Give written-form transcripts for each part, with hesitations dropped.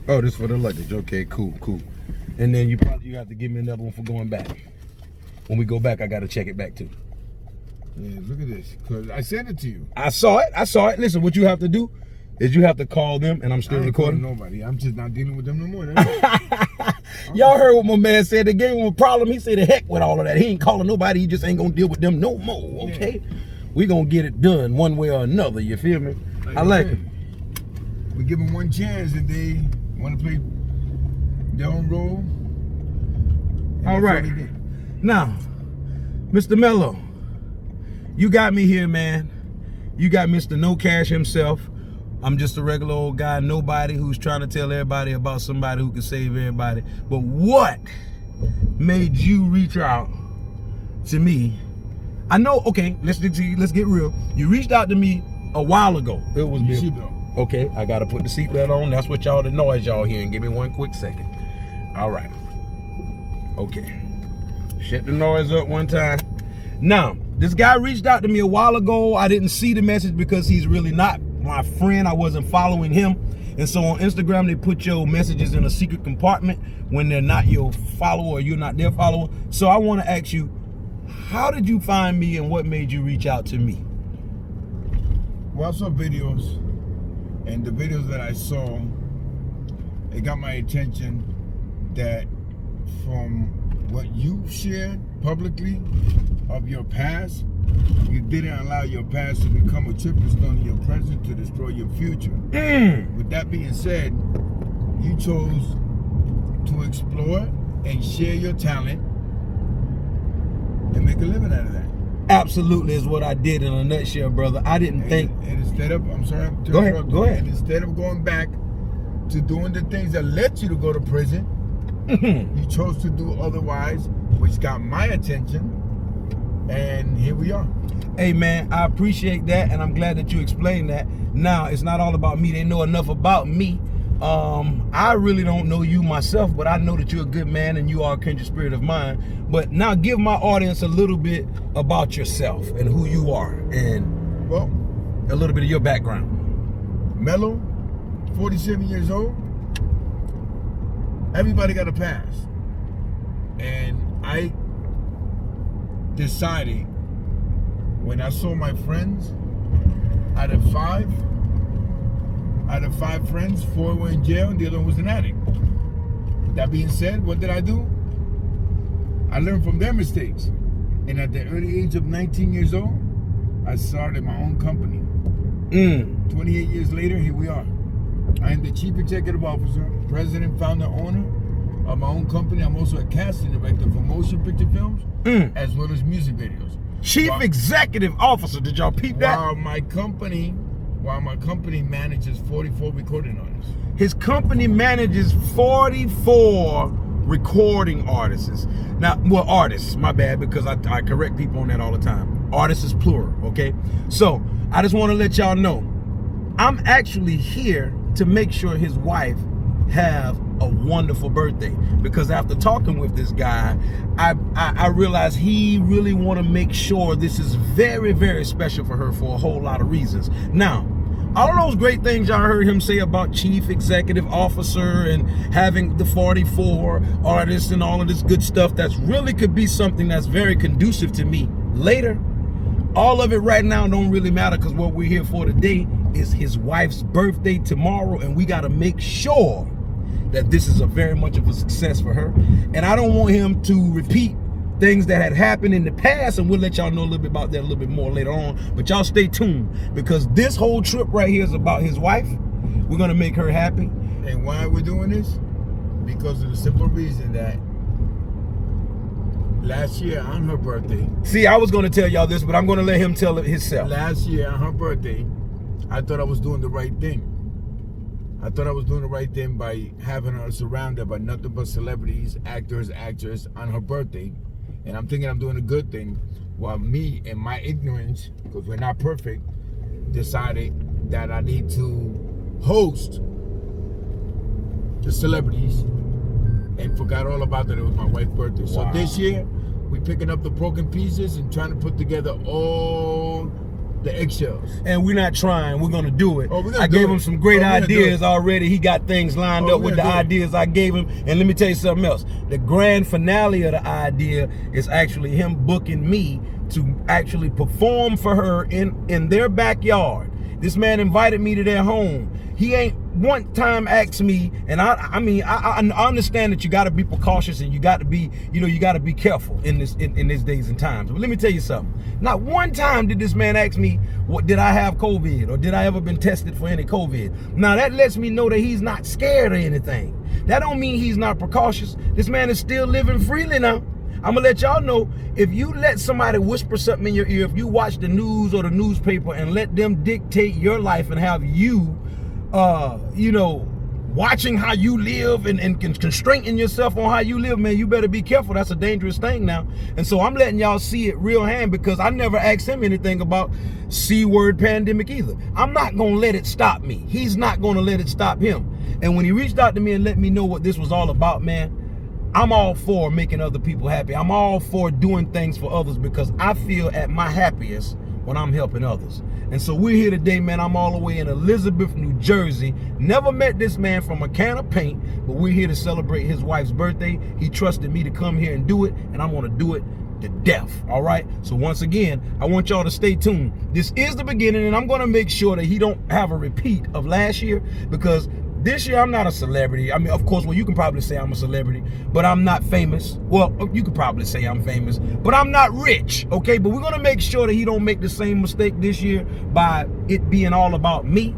Oh, this for the luggage. Okay, cool. And then you have to give me another one for going back. When we go back, I got to check it back too. Yeah, look at this. Cause I sent it to you. I saw it. Listen, what you have to do is you have to call them, and I'm still recording. Nobody. I'm just not dealing with them no more. Y'all heard what my man said. They gave him a problem. He said, the heck with all of that. He ain't calling nobody. He just ain't gonna deal with them no more. Okay, we gonna get it done one way or another. You feel me? I like it. We give them one chance, and they want to play their own role. All right. Now, Mr. Melo, you got me here, man. You got Mr. No Cash himself. I'm just a regular old guy, nobody who's trying to tell everybody about somebody who can save everybody. But what made you reach out to me? I know, okay, let's get real. You reached out to me a while ago. It was me. Okay, I gotta put the seatbelt on. That's what the noise y'all hearing. Give me one quick second. All right. Okay. Shut the noise up one time. Now, this guy reached out to me a while ago. I didn't see the message because he's really not my friend. I wasn't following him. And so on Instagram, they put your messages in a secret compartment when they're not your follower or you're not their follower. So I want to ask you, how did you find me and what made you reach out to me? Well, I saw videos, and the videos that I saw, it got my attention that from what you shared publicly of your past, you didn't allow your past to become a tripping stone in your present to destroy your future. With that being said, you chose to explore and share your talent and make a living out of that. Absolutely is what I did in a nutshell, brother. I didn't think. And instead of, I'm sorry, go ahead. And instead of going back to doing the things that led you to go to prison, you chose to do otherwise, which got my attention, and here we are. Hey man, I appreciate that, and I'm glad that you explained that. Now, it's not all about me. They know enough about me. I really don't know you myself, but I know that you're a good man and you are a kindred spirit of mine. But now give my audience a little bit about yourself and who you are, and well, a little bit of your background. Melo, 47 years old. Everybody got a past, and I decided when I saw my friends, out of five friends, 4 were in jail and the other one was an addict. That being said, what did I do? I learned from their mistakes, and at the early age of 19 years old, I started my own company. 28 years later, here we are. I am the Chief Executive Officer, President, Founder, Owner of my own company. I'm also a casting director for motion picture films, as well as music videos. Chief Executive Officer, did y'all peep that? While my company manages 44 recording artists. His company manages 44 recording artists. Now, well, artists, my bad, because I correct people on that all the time. Artists is plural, okay? So, I just want to let y'all know, I'm actually here to make sure his wife have a wonderful birthday, because after talking with this guy, I realized he really want to make sure this is very, very special for her for a whole lot of reasons. Now, all of those great things y'all heard him say about Chief Executive Officer and having the 44 artists and all of this good stuff, that's really could be something that's very conducive to me later. All of it right now don't really matter, because what we're here for today is his wife's birthday tomorrow, and we got to make sure that this is a very much of a success for her. And I don't want him to repeat things that had happened in the past, and we'll let y'all know a little bit about that a little bit more later on. But y'all stay tuned, because this whole trip right here is about his wife. We're gonna make her happy. And why are we doing this? Because of the simple reason that last year on her birthday. See, I was gonna tell y'all this, but I'm gonna let him tell it himself. Last year on her birthday, I thought I was doing the right thing. I thought I was doing the right thing by having her surrounded by nothing but celebrities, actors, actresses on her birthday. And I'm thinking I'm doing a good thing, while me, in my ignorance, because we're not perfect, decided that I need to host the celebrities and forgot all about that it was my wife's birthday. Wow. So this year, we're picking up the broken pieces and trying to put together all The eggshells. And we're not trying. We're gonna do it. Oh, we're gonna I do gave it. him some great Oh, we're gonna do ideas it. already. He got things lined Oh, up we're with the gonna do it. ideas I gave him. And let me tell you something else. The grand finale of the idea is actually him booking me to actually perform for her in their backyard. This man invited me to their home. He ain't one time asked me, and I mean I understand that you got to be precautious and you got to be, you got to be careful in these days and times. But let me tell you something. Not one time did this man ask me, what did I have COVID or did I ever been tested for any COVID? Now that lets me know that he's not scared of anything. That don't mean he's not precautious. This man is still living freely now. I'm gonna let y'all know, if you let somebody whisper something in your ear, if you watch the news or the newspaper and let them dictate your life and have you, watching how you live and constraining yourself on how you live, man, you better be careful. That's a dangerous thing now. And so I'm letting y'all see it real hand, because I never asked him anything about C-word pandemic either. I'm not gonna let it stop me. He's not gonna let it stop him. And when he reached out to me and let me know what this was all about, man, I'm all for making other people happy. I'm all for doing things for others, because I feel at my happiest when I'm helping others. And so we're here today, man. I'm all the way in Elizabeth, New Jersey. Never met this man from a can of paint, but we're here to celebrate his wife's birthday. He trusted me to come here and do it, and I'm gonna do it to death, all right? So once again, I want y'all to stay tuned. This is the beginning, and I'm gonna make sure that he don't have a repeat of last year, because this year, I'm not a celebrity. I mean, of course, well, you can probably say I'm a celebrity, but I'm not famous. Well, you could probably say I'm famous, but I'm not rich, okay? But we're gonna make sure that he don't make the same mistake this year by it being all about me.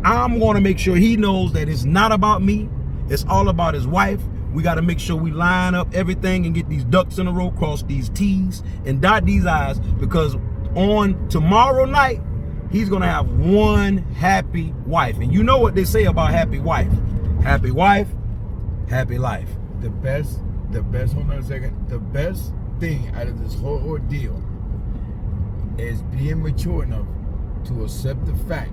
I'm gonna make sure he knows that it's not about me. It's all about his wife. We gotta make sure we line up everything and get these ducks in a row, cross these T's, and dot these I's, because on tomorrow night, he's gonna have one happy wife. And you know what they say about happy wife. Happy wife, happy life. The best, hold on a second. The best thing out of this whole ordeal is being mature enough to accept the fact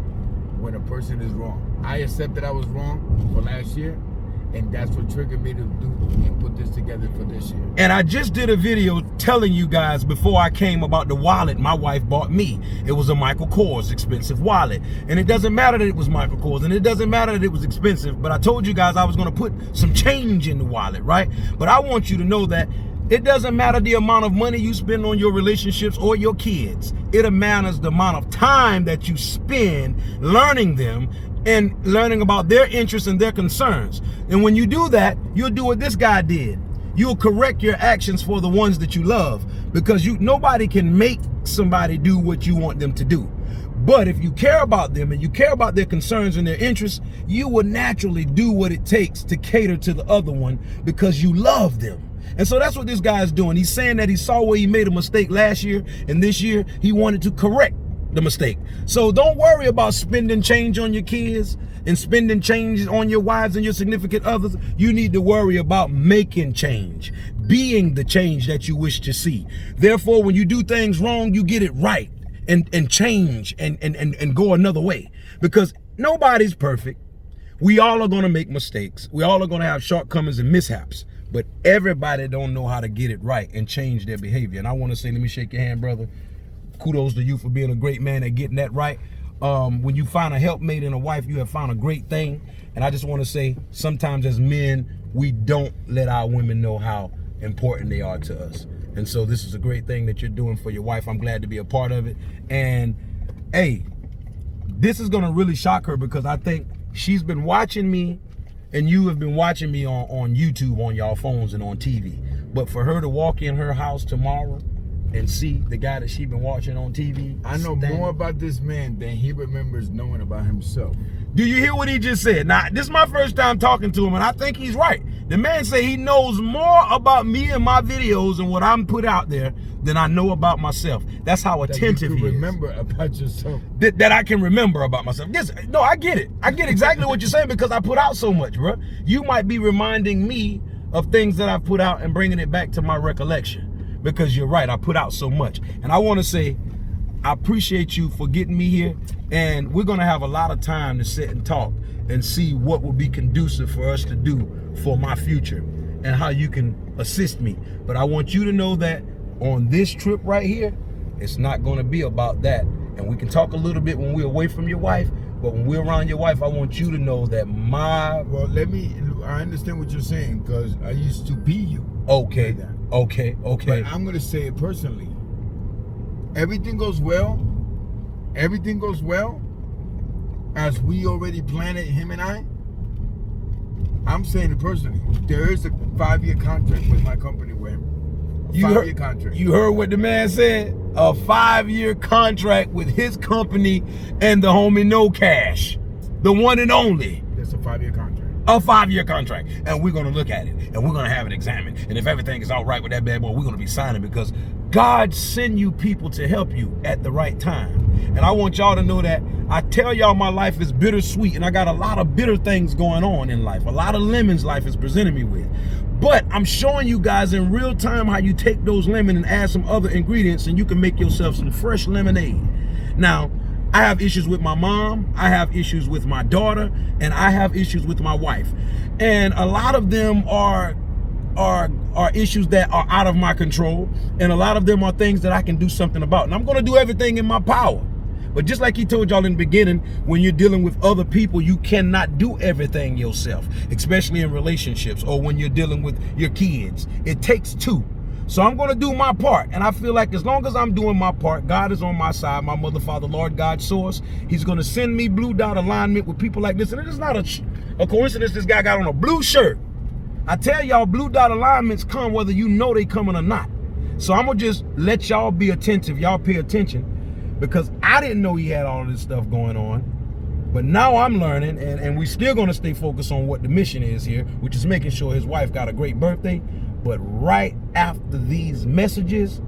when a person is wrong. I accepted I was wrong for last year, and that's what triggered me to do and put this together for this year. And I just did a video telling you guys before I came about the wallet my wife bought me. It was a Michael Kors expensive wallet. And it doesn't matter that it was Michael Kors, and it doesn't matter that it was expensive, but I told you guys I was gonna put some change in the wallet, right? But I want you to know that it doesn't matter the amount of money you spend on your relationships or your kids. It matters the amount of time that you spend learning them and learning about their interests and their concerns. And when you do that, you'll do what this guy did. You'll correct your actions for the ones that you love, because nobody can make somebody do what you want them to do. But if you care about them and you care about their concerns and their interests, you will naturally do what it takes to cater to the other one, because you love them. And so that's what this guy is doing. He's saying that he saw where he made a mistake last year, and this year he wanted to correct the mistake. So don't worry about spending change on your kids and spending change on your wives and your significant others. You need to worry about making change, being the change that you wish to see. Therefore, when you do things wrong, you get it right and change and go another way, because nobody's perfect. We all are going to make mistakes. We all are going to have shortcomings and mishaps, but everybody don't know how to get it right and change their behavior. And I want to say, let me shake your hand, brother. Kudos to you for being a great man at getting that right. When you find a helpmate and a wife, you have found a great thing. And I just want to say, sometimes as men, we don't let our women know how important they are to us. And so this is a great thing that you're doing for your wife. I'm glad to be a part of it. And hey, this is going to really shock her, because I think she's been watching me, and you have been watching me on YouTube, on y'all phones and on TV. But for her to walk in her house tomorrow and see the guy that she's been watching on TV. I know more about this man than he remembers knowing about himself. Do you hear what he just said? Now, this is my first time talking to him, and I think he's right. The man said he knows more about me and my videos and what I'm put out there than I know about myself. That's how attentive he is. Remember about yourself. That I can remember about myself. Yes, no, I get it. I get exactly what you're saying, because I put out so much, bro. You might be reminding me of things that I've put out and bringing it back to my recollection. Because you're right, I put out so much. And I want to say, I appreciate you for getting me here. And we're going to have a lot of time to sit and talk and see what will be conducive for us to do for my future and how you can assist me. But I want you to know that on this trip right here, it's not going to be about that. And we can talk a little bit when we're away from your wife, but when we're around your wife, I want you to know that Well, I understand what you're saying, because I used to be you. Okay, like okay. But I'm going to say it personally. Everything goes well as we already planned it, him and I. I'm saying it personally. There is a 5-year contract with my company with him. A 5-year contract. You heard what the man said? A 5-year contract with his company and the homie No Cash. The one and only. That's a 5-year contract. A 5-year contract. And we're going to look at it. And we're going to have it examined. And if everything is all right with that bad boy, we're going to be signing, because God send you people to help you at the right time. And I want y'all to know that I tell y'all my life is bittersweet, and I got a lot of bitter things going on in life. A lot of lemons life is presenting me with. But I'm showing you guys in real time how you take those lemons and add some other ingredients, and you can make yourself some fresh lemonade. Now, I have issues with my mom, I have issues with my daughter, and I have issues with my wife. And a lot of them are issues that are out of my control, and a lot of them are things that I can do something about. And I'm going to do everything in my power. But just like he told y'all in the beginning, when you're dealing with other people, you cannot do everything yourself, especially in relationships or when you're dealing with your kids. It takes two. So I'm going to do my part. And I feel like as long as I'm doing my part, God is on my side. My mother, father, Lord, God, source. He's going to send me blue dot alignment with people like this. And it's not a coincidence this guy got on a blue shirt. I tell y'all, blue dot alignments come whether you know they coming or not. So I'm going to just let y'all be attentive. Y'all pay attention, because I didn't know he had all of this stuff going on. But now I'm learning, and we still going to stay focused on what the mission is here, which is making sure his wife got a great birthday. But right after these messages,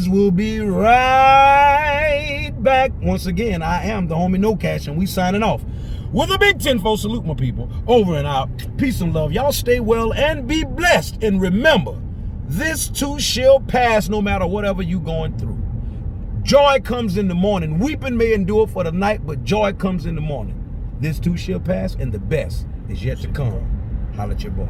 we'll be right back. Once again, I am the homie No Cash, and we signing off with a big 10-4 salute, my people. Over and out. Peace and love. Y'all stay well and be blessed. And remember, this too shall pass, no matter whatever you going through. Joy comes in the morning. Weeping may endure for the night, but joy comes in the morning. This too shall pass, and the best is yet to come. Holla at your boy.